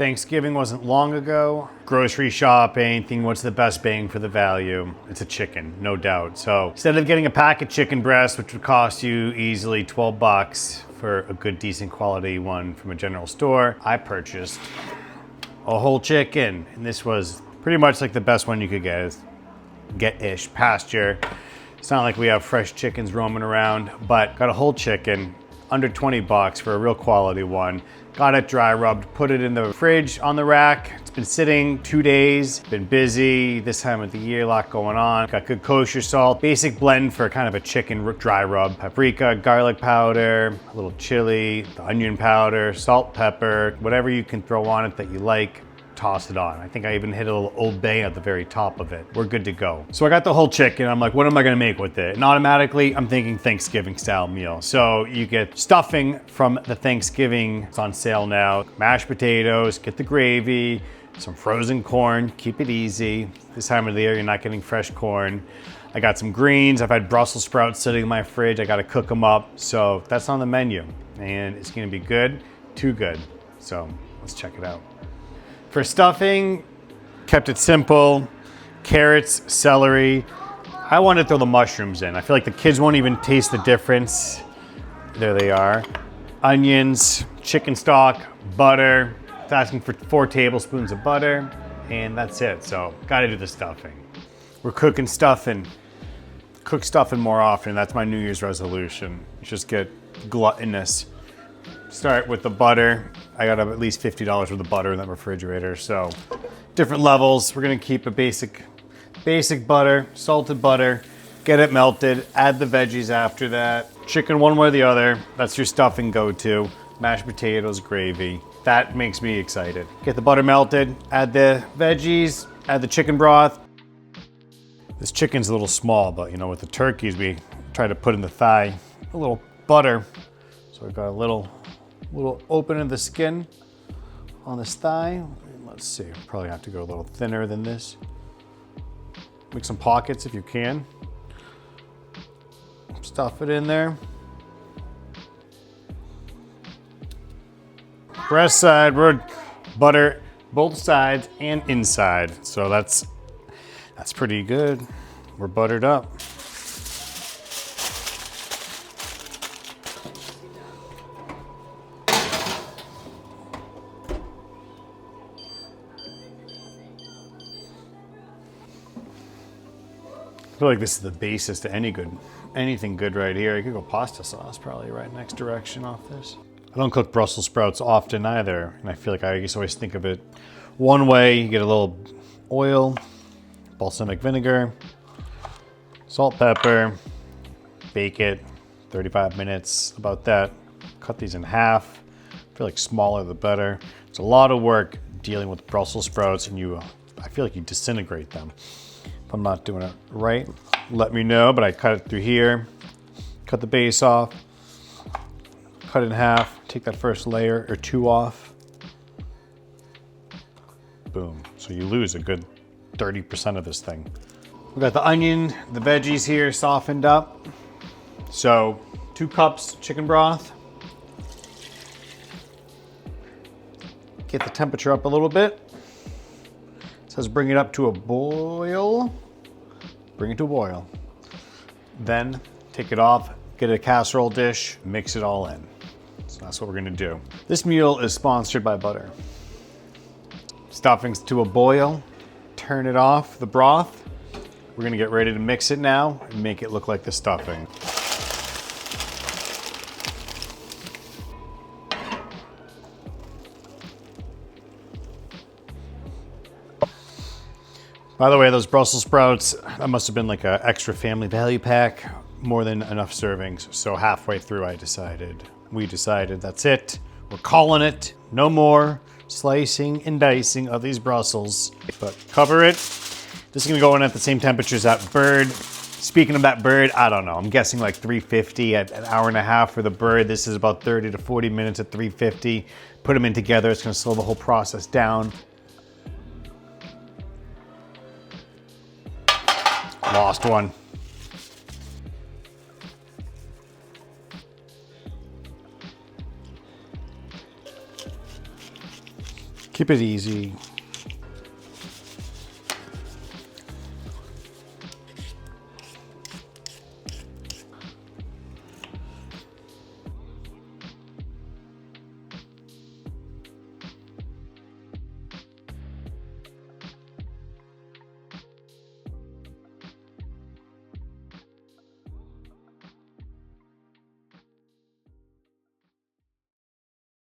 Thanksgiving wasn't long ago. Grocery shopping, thinking what's the best bang for the value? It's a chicken, no doubt. So instead of getting a pack of chicken breasts, which would cost you easily 12 bucks for a good, decent quality one from a general store, I purchased a whole chicken. And this was pretty much like the best one you could get-ish, pasture. It's not like we have fresh chickens roaming around, but got a whole chicken, under 20 bucks for a real quality one. Got it dry rubbed, put it in the fridge on the rack. It's been sitting 2 days, been busy this time of the year, a lot going on. Got good kosher salt, basic blend for kind of a chicken dry rub. Paprika, garlic powder, a little chili, the onion powder, salt, pepper, whatever you can throw on it that you like. Toss it on. I think I even hit a little Old Bay at the very top of it. We're good to go. So I got the whole chicken. I'm like, what am I gonna make with it? And automatically, I'm thinking Thanksgiving style meal. So you get stuffing from the Thanksgiving. It's on sale now. Mashed potatoes, get the gravy, some frozen corn, keep it easy. This time of the year, you're not getting fresh corn. I got some greens. I've had Brussels sprouts sitting in my fridge. I gotta cook them up. So that's on the menu. And it's gonna be good, too good. So let's check it out. For stuffing, kept it simple. Carrots, celery. I want to throw the mushrooms in. I feel like the kids won't even taste the difference. There they are. Onions, chicken stock, butter. It's asking for 4 tablespoons of butter, and that's it. So, gotta do the stuffing. We're cooking stuffing. Cook stuffing more often. That's my New Year's resolution. Just get gluttonous. Start with the butter. I got at least $50 worth of butter in that refrigerator. So different levels. We're gonna keep a basic butter, salted butter, get it melted, add the veggies after that. Chicken one way or the other. That's your stuffing go-to. Mashed potatoes, gravy. That makes me excited. Get the butter melted, add the veggies, add the chicken broth. This chicken's a little small, but you know, with the turkeys, we try to put in the thigh a little butter. So we've got a little open in the skin on this thigh. Let's see, probably have to go a little thinner than this. Make some pockets if you can. Stuff it in there. Breast side, we're butter both sides and inside. So that's pretty good. We're buttered up. I feel like this is the basis to anything good right here. You could go pasta sauce probably right next direction off this. I don't cook Brussels sprouts often either, and I feel like I just always think of it one way. You get a little oil, balsamic vinegar, salt, pepper, bake it 35 minutes, about that. Cut these in half. I feel like smaller the better. It's a lot of work dealing with Brussels sprouts, and I feel like you disintegrate them. If I'm not doing it right, let me know, but I cut it through here, cut the base off, cut it in half, take that first layer or 2 off. Boom. So you lose a good 30% of this thing. We got the onion, the veggies here softened up. So 2 cups chicken broth. Get the temperature up a little bit. It says bring it up to a boil. Bring it to a boil. Then take it off, get a casserole dish, mix it all in. So that's what we're gonna do. This meal is sponsored by butter. Stuffing's to a boil, turn it off, the broth. We're gonna get ready to mix it now and make it look like the stuffing. By the way, those Brussels sprouts, that must have been like an extra family value pack, more than enough servings. So halfway through we decided that's it. We're calling it. No more slicing and dicing of these Brussels, but cover it. This is gonna go in at the same temperature as that bird. Speaking of that bird, I don't know. I'm guessing like 350 at an hour and a half for the bird. This is about 30 to 40 minutes at 350. Put them in together. It's gonna slow the whole process down. Lost one. Keep it easy.